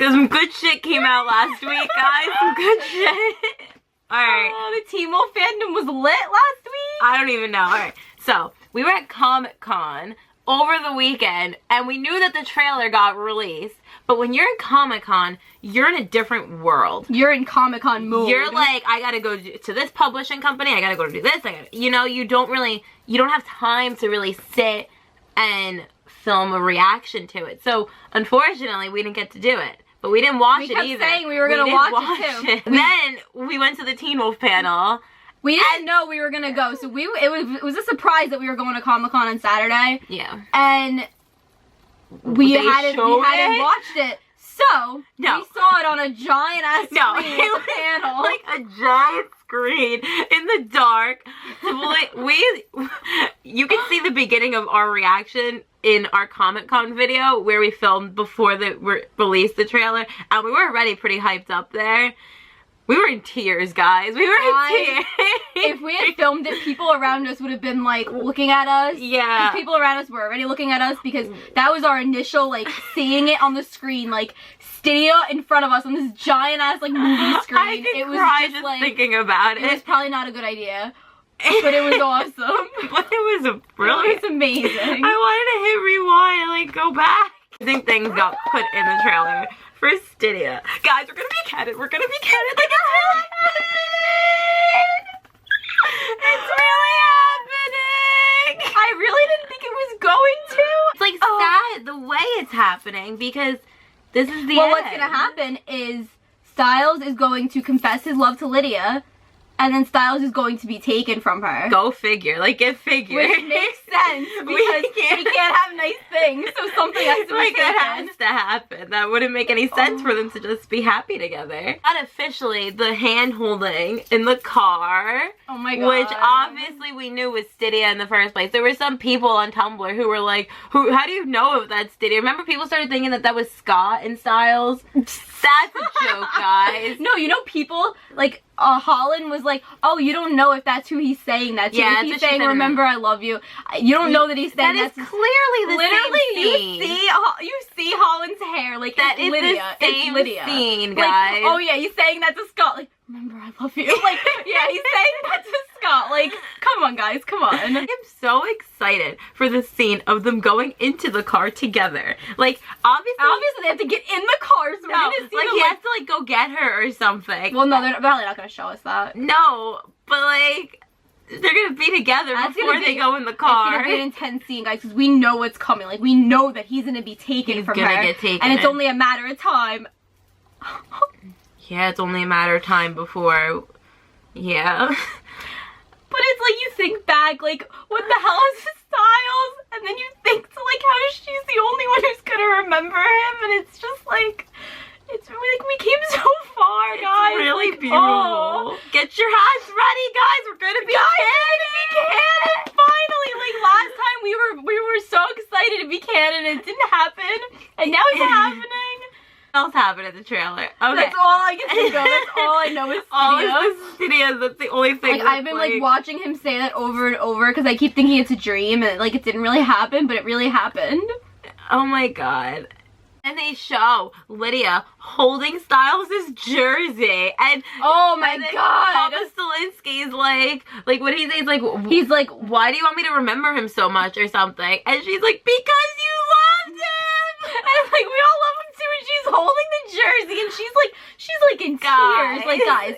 Because some good shit came out last week, guys. Some good shit. Alright. Oh, the Teen Wolf fandom was lit last week? I don't even know. Alright. So, we were at Comic-Con over the weekend, and we knew that the trailer got released. But when you're in Comic-Con, you're in a different world. You're in Comic-Con mode. You're like, I gotta go to this publishing company, I gotta go do this, you know, you don't have time to really sit and film a reaction to it. So, unfortunately, we didn't get to do it. But we didn't watch it either. We kept saying we were gonna watch it too. Then, we went to the Teen Wolf panel. We didn't know we were gonna go, so it was a surprise that we were going to Comic-Con on Saturday. Yeah. And we hadn't watched it, so we saw it on a giant ass screen at the panel. Like a giant screen in the dark. You can see the beginning of our reaction in our Comic-Con video where we filmed before they released the trailer, and we were already pretty hyped up there. We were in tears, guys. We were in tears. If we had filmed it, people around us would have been, like, looking at us. Yeah. Because people around us were already looking at us because that was our initial, like, seeing it on the screen, like, Stydia in front of us on this giant-ass, like, movie screen. I could cry just like, thinking about it. It was probably not a good idea. But it was awesome. But it was brilliant. It was amazing. I wanted to hit rewind and, like, go back. I think things got put in the trailer for Stydia. Guys, we're gonna be canon. We're gonna be canon. Like, it's really happening. It's really happening. I really didn't think it was going to. It's like sad the way it's happening because this is the end. Well, what's gonna happen is Styles is going to confess his love to Lydia, and then Styles is going to be taken from her. Go figure. Like, get figure. Which makes sense because we can't have nice things, so something has to be taken. That has to happen. That wouldn't make any sense for them to just be happy together. Unofficially, the hand-holding in the car. Oh my god. Which obviously we knew was Stydia in the first place. There were some people on Tumblr who were like, how do you know if that's Stydia? Remember people started thinking that was Scott and Styles? That's a joke, guys. No, you know people, like, Holland was like, oh, you don't know if that's who he's saying that to. Yeah, he's saying, remember, I love you. You don't know that he's saying that. That is clearly the same scene. You see Holland's hair, like, that it's Lydia. The same it's Lydia. Scene, guys. Like, oh yeah, he's saying that to Scott, like, remember, I love you. Like, yeah, he's saying that to Scott. Like, come on, guys, come on. I'm so excited for the scene of them going into the car together. Like, obviously they have to get in the car, so we're gonna see like, he has to, like, go get her or something. Well, no, they're probably not gonna show us that. No, but, like, they're gonna be together before they go in the car. It's gonna be an intense scene, guys, because we know what's coming. Like, we know that he's gonna be taken from her. He's gonna get taken. And it's only a matter of time. Yeah, it's only a matter of time before, yeah. But it's like, you think back, like, what the hell is Styles? And then you think to, like, how she's the only one who's gonna remember him, and it's just like, it's really, like, we came so far, guys. It's really like, beautiful. Oh. Get your hats ready, guys. We're gonna be canon. Finally, like, last time we were so excited to be canon, and it didn't happen, and now it's happening. What else happened in the trailer? Okay. That's all I can think of. That's all I know is Stydia. All is Stydia. That's the only thing. Like, I've been like watching him say that over and over because I keep thinking it's a dream and like it didn't really happen, but it really happened. Oh my god. And they show Lydia holding Styles' jersey, and oh my god, Papa Stilinski's like what he says, he's like, why do you want me to remember him so much or something? And she's like, because you loved him. And like, we all love him too, and she's holding the jersey, and she's like in tears. Like, guys,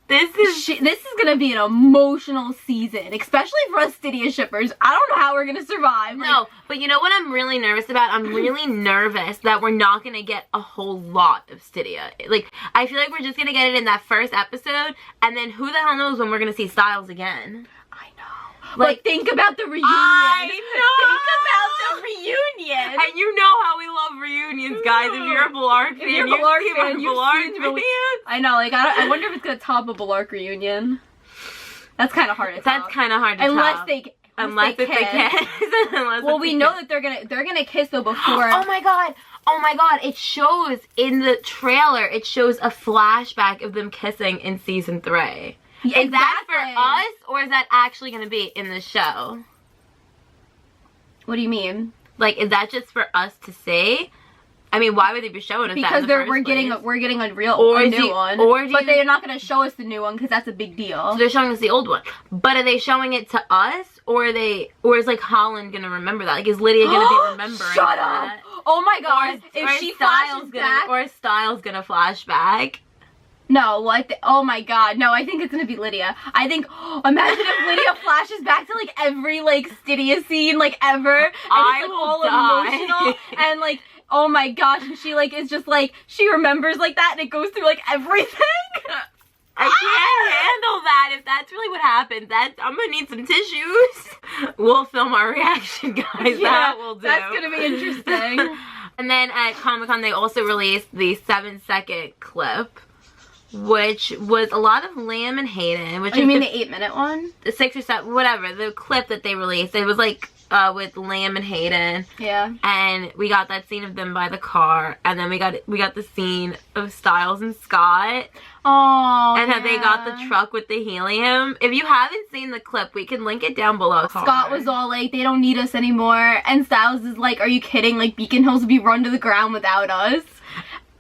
this is gonna be an emotional season, especially for us Stydia shippers. I don't know how we're gonna survive. Like, no, but you know what I'm really nervous about? I'm really nervous that we're not gonna get a whole lot of Stydia. Like, I feel like we're just gonna get it in that first episode, and then who the hell knows when we're gonna see Styles again. I know. Like, think about the reunion. I know. Think about the reunion. And you know how we love reunions, guys. If you're a Blark fan, you've seen Blark videos. I know, like, I wonder if it's gonna top a Blark reunion. That's kind of hard to top. That's kind of hard to top. Unless they kiss. Well, we know that they're gonna kiss though before. Oh my god! It shows in the trailer. It shows a flashback of them kissing in season 3. Exactly. Is that for us, or is that actually going to be in the show? What do you mean? Like, is that just for us to see? I mean, why would they be showing us because that we're getting a real or a new one. But they're not gonna show us the new one because that's a big deal. So they're showing us the old one. But are they showing it to us, or is like Holland gonna remember that? Like, is Lydia gonna be remembering Shut that? up! Oh my god! If she flashes back, or is Styles gonna flash back? No, oh my god, no, I think it's gonna be Lydia. I think, imagine if Lydia flashes back to like every like Stydia scene like ever, and I it's like will all die. emotional, and like, oh my gosh, and she like is just like, she remembers like that, and it goes through like everything. I can't handle that. If that's really what happens, I'm gonna need some tissues. We'll film our reaction, guys. Yeah, that will do. That's gonna be interesting. And then at Comic-Con, they also released the 7-second clip, which was a lot of Liam and Hayden. Which you mean the 8-minute one? The 6 or 7, whatever. The clip that they released. It was like with Liam and Hayden. Yeah. And we got that scene of them by the car, and then we got the scene of Styles and Scott. Oh. And how they got the truck with the helium. If you haven't seen the clip, we can link it down below. Scott was all like, they don't need us anymore. And Styles is like, are you kidding? Like, Beacon Hills will be run to the ground without us.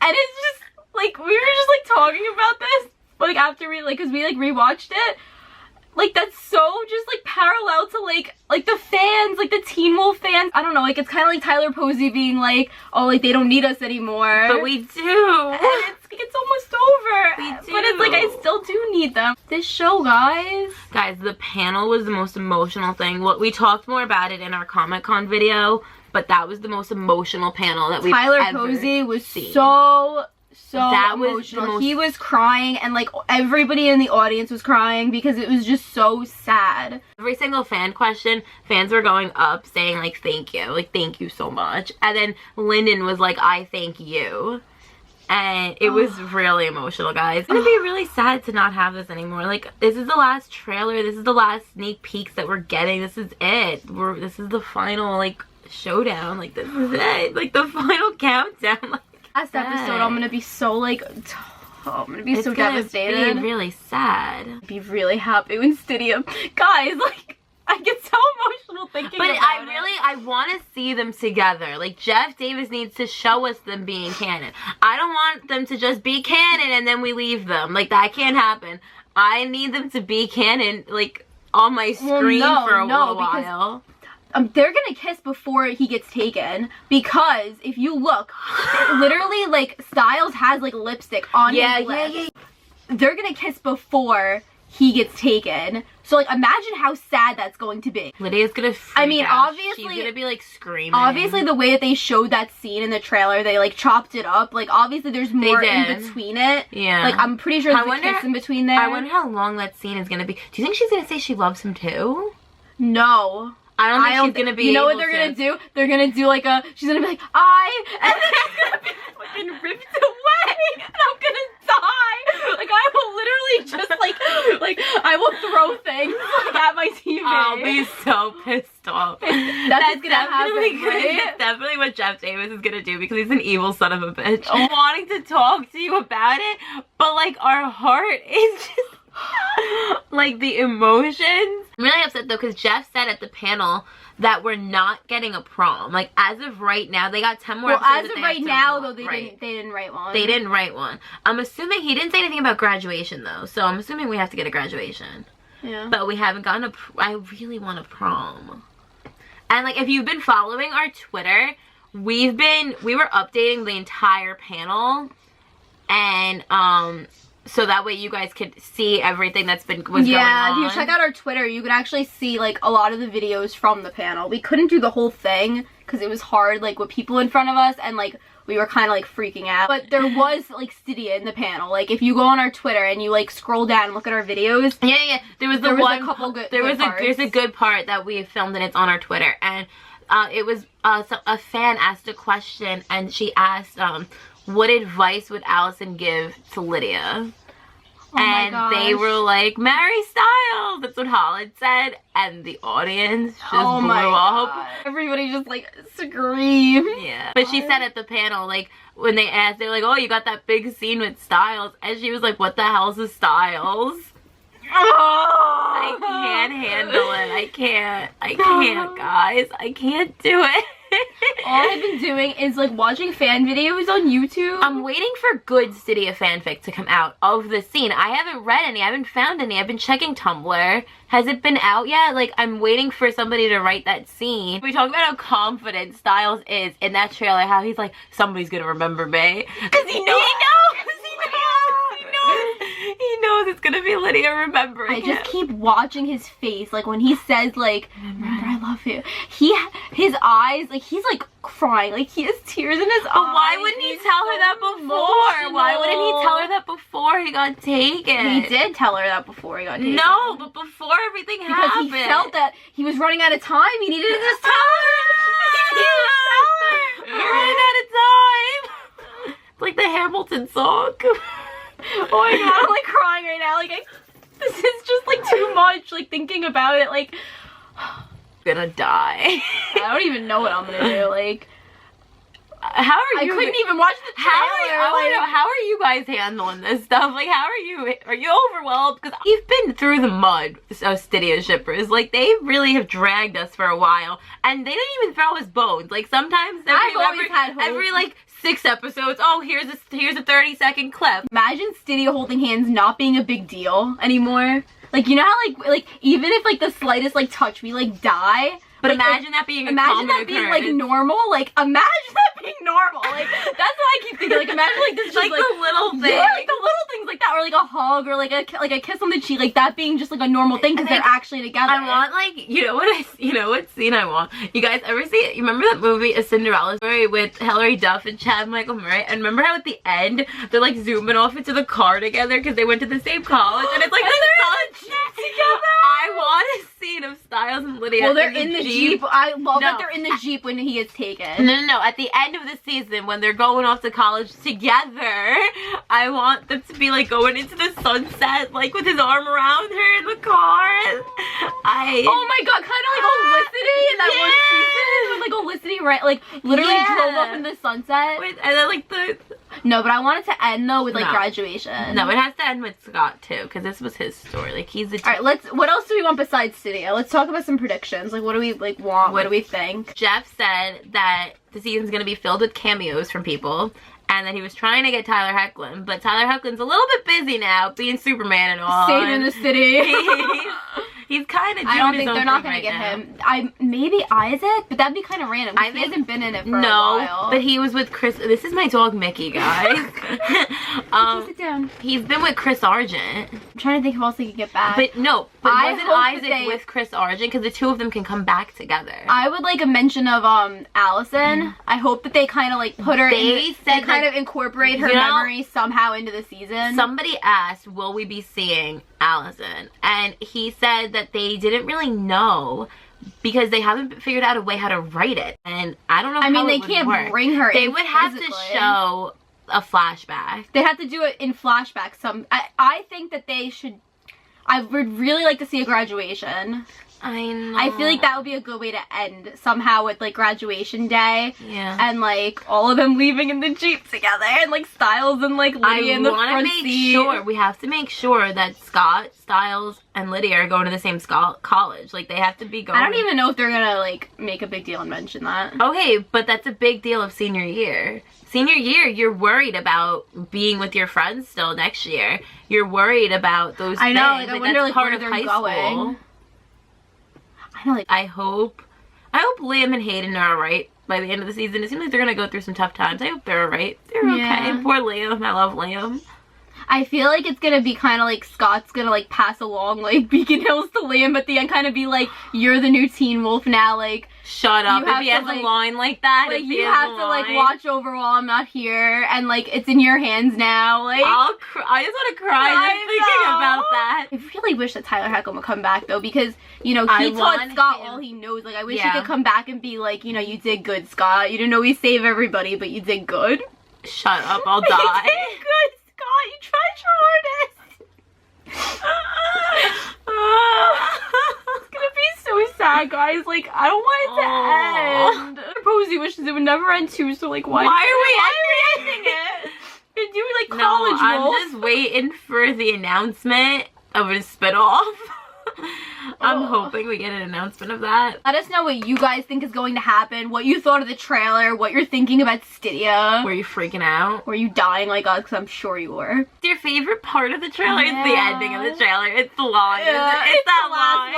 And it's just, like, we were just, like, talking about this. Like, after we, like, because we, like, rewatched it. Like, that's so just, like, parallel to, like, the fans, like, the Teen Wolf fans. I don't know, like, it's kind of like Tyler Posey being like, oh, like, they don't need us anymore. But we do. And it's almost over. We do. But it's like, I still do need them. This show, guys. Guys, the panel was the most emotional thing. We talked more about it in our Comic-Con video, but that was the most emotional panel that we've ever Tyler Posey was seen. so that emotional. He was crying, and like everybody in the audience was crying because it was just so sad. Every single fan question, fans were going up saying like, thank you so much. And then Lyndon was like, I thank you. And it was really emotional, guys. It's gonna be really sad to not have this anymore. Like, this is the last trailer, this is the last sneak peeks that we're getting. This is it. This is the final like showdown. Like, this is it. Like, the final countdown. Like, last episode, I'm gonna be so like, I'm gonna be so devastated. It's gonna be really sad. Be really happy when Stydia, guys, like, I get so emotional thinking about it. But I want to see them together. Like, Jeff Davis needs to show us them being canon. I don't want them to just be canon and then we leave them. Like, that can't happen. I need them to be canon, like, on my screen for a while. They're gonna kiss before he gets taken, because if you look, literally, like, Styles has like lipstick on his lips. Yeah. They're gonna kiss before he gets taken. So like, imagine how sad that's going to be. Lydia's gonna freak out. Obviously she's gonna be like screaming. Obviously, the way that they showed that scene in the trailer, they like chopped it up. Like, obviously there's more in between it. Yeah. Like, I'm pretty sure there's a kiss in between there. I wonder how long that scene is gonna be. Do you think she's gonna say she loves him too? No. I don't think she's gonna be. You know what they're gonna do? They're gonna do like she's gonna be like, and then she's gonna be fucking ripped away, and I'm gonna die. Like, I will literally just like I will throw things like at my TV. I'll be so pissed off. That's gonna happen, right? That's definitely what Jeff Davis is gonna do, because he's an evil son of a bitch. Wanting to talk to you about it, but like, our heart is just like, the emotions. I'm really upset though, because Jeff said at the panel that we're not getting a prom. Like, as of right now, they got 10 more episodes. Well, as of right now, though, they didn't write one. They didn't write one. I'm assuming he didn't say anything about graduation though, so I'm assuming we have to get a graduation. Yeah. But we haven't gotten I really want a prom. And like, if you've been following our Twitter, we were updating the entire panel, and so that way you guys could see everything that's was going on. Yeah, if you check out our Twitter, you could actually see like a lot of the videos from the panel. We couldn't do the whole thing because it was hard, like, with people in front of us, and like we were kind of like freaking out. But there was like Stydia in the panel. Like, if you go on our Twitter and you like scroll down and look at our videos, there was a couple good. There's a good part that we filmed, and it's on our Twitter. And it was a fan asked a question, and she asked, what advice would Allison give to Lydia? And they were like, marry Styles. That's what Holland said. And the audience just blew up. Everybody just like screamed. Yeah. But she said at the panel, like, when they asked, they were like, oh, you got that big scene with Styles. And she was like, what the hell's a Styles? I can't handle it. I can't, guys. I can't do it. All I've been doing is like watching fan videos on YouTube. I'm waiting for good Stydia fanfic to come out of the scene. I haven't read any. I haven't found any. I've been checking Tumblr. Has it been out yet? Like, I'm waiting for somebody to write that scene. We talk about how confident Styles is in that trailer, how he's like, somebody's gonna remember me. Because he knows. He knows it's gonna be Lydia remembering I just keep watching his face, like when he says like, remember I love you. His eyes, like he's like crying, like he has tears in his eyes. But why wouldn't he tell her that before? Why wouldn't he tell her that before he got taken? He did tell her that before he got taken. No, but before everything happened. Because he felt that he was running out of time. He needed to just tell her. He needed to tell her. We're running out of time. It's like the Hamilton song. Oh my god, I'm like crying right now. Like, this is just like too much. Like, thinking about it, like, gonna die. I don't even know what I'm gonna do. Like, how are you? I couldn't even watch the trailer. How are you guys handling this stuff? Like, how are you? Are you overwhelmed? Because you've been through the mud, Stydia shippers. Like, they really have dragged us for a while, and they didn't even throw us bones. Like, sometimes every like 6 episodes, oh, here's a 30-second clip. Imagine Stydia holding hands not being a big deal anymore. Like, you know how like even if like the slightest like touch, we like die. But like, imagine that being a common occurrence. like normal. Like, imagine that being normal. Like, that's what I keep thinking. Like, imagine like this, like the little thing. Yeah, like the little things like that, or like a hug, or like a kiss on the cheek, like that being just like a normal thing because they're actually together. I want like you know what scene I want. You guys ever see it? You remember that movie A Cinderella Story with Hilary Duff and Chad Michael Murray? And remember how at the end they're like zooming off into the car together because they went to the same college, and it's like they're together. I want a scene of Styles and Lydia. Well, they're in the Jeep. I love that they're in the Jeep when he gets taken. No. At the end of the season, when they're going off to college together, I want them to be like going into the sunset, like with his arm around her in the car. Oh my god, kind of like Olicity in that one season. When like Olicity, right? Like literally drove up in the sunset. And then like the. No, but I want it to end though with like graduation. No, it has to end with Scott too, because this was his story. Like he's the. All right, what else do we want besides Stydia? Let's talk about some predictions. Like, what do we like want? What do we think? Jeff said that the season's gonna be filled with cameos from people, and that he was trying to get Tyler Hoechlin, but Tyler Hoechlin's a little bit busy now, being Superman and all. Saving the city. He's kind of. I don't think they're not gonna get him. Maybe Isaac, but that'd be kind of random. He hasn't been in it for a while. But he was with Chris. This is my dog Mickey, guys. Sit down. He's been with Chris Argent. I'm trying to think who else he could get back. But wasn't Isaac with Chris Argent? Because the two of them can come back together. I would like a mention of Allison. I hope that they kind of like put her. They kind of incorporate her memory somehow into the season. Somebody asked, "Will we be seeing Allison?" And he said that they didn't really know because they haven't figured out a way how to write it, and I don't know. They can't bring her. They would have to show a flashback. They have to do it in flashback. I think that they should. I would really like to see a graduation. I know. I feel like that would be a good way to end somehow with like graduation day. Yeah. And like all of them leaving in the Jeep together, and like Styles and like Lydia in the front seat. We have to make sure that Scott, Styles, and Lydia are going to the same college. Like they have to be going. I don't even know if they're gonna like make a big deal and mention that. Okay, but that's a big deal of senior year. Senior year, you're worried about being with your friends still next year. You're worried about those things. I know, like I wonder like part where of they're high going. School. I know, like I hope Liam and Hayden are alright by the end of the season. It seems like they're gonna go through some tough times. I hope they're alright. They're okay. Poor Liam. I love Liam. I feel like it's gonna be kind of like Scott's gonna like pass along like Beacon Hills to Liam at the end, kind of be like, you're the new Teen Wolf now, like shut up. If he has a line like that, like you have to like watch over while I'm not here, and like it's in your hands now. Like I just want to cry just thinking about that. I really wish that Tyler Hoechlin would come back though, because you know he taught Scott all he knows. Like I wish he could come back and be like, you know, you did good, Scott. You didn't always save everybody, but you did good. Shut up, I'll die. You did good, Scott. You tried your hardest. It's gonna be so sad, guys. Like, I don't want it to end. Posey wishes it would never end too, so like, why are we ending it? They're doing like college roles. I'm just waiting for the announcement of a spinoff. I'm hoping we get an announcement of that. Let us know what you guys think is going to happen, what you thought of the trailer, what you're thinking about Stydia. Were you freaking out? Were you dying like us? Because I'm sure you were. Your favorite part of the trailer is the ending of the trailer. It's the line. Yeah, it's that the last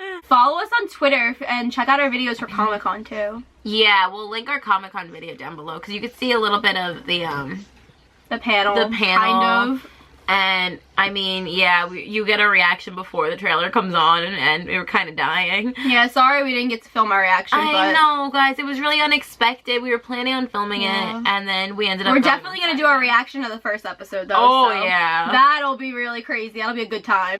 line. Follow us on Twitter and check out our videos for Comic-Con too. Yeah, we'll link our Comic-Con video down below because you can see a little bit of the panel. Kind of. And I mean, yeah, you get a reaction before the trailer comes on, and we were kind of dying. Yeah, sorry we didn't get to film our reaction. I know, guys, it was really unexpected. We were planning on filming it, and then we ended up. We're definitely gonna do a reaction to the first episode, though. Oh so yeah, that'll be really crazy. That'll be a good time.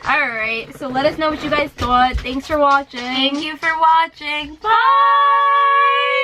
All right, so let us know what you guys thought. Thanks for watching. Thank you for watching. Bye.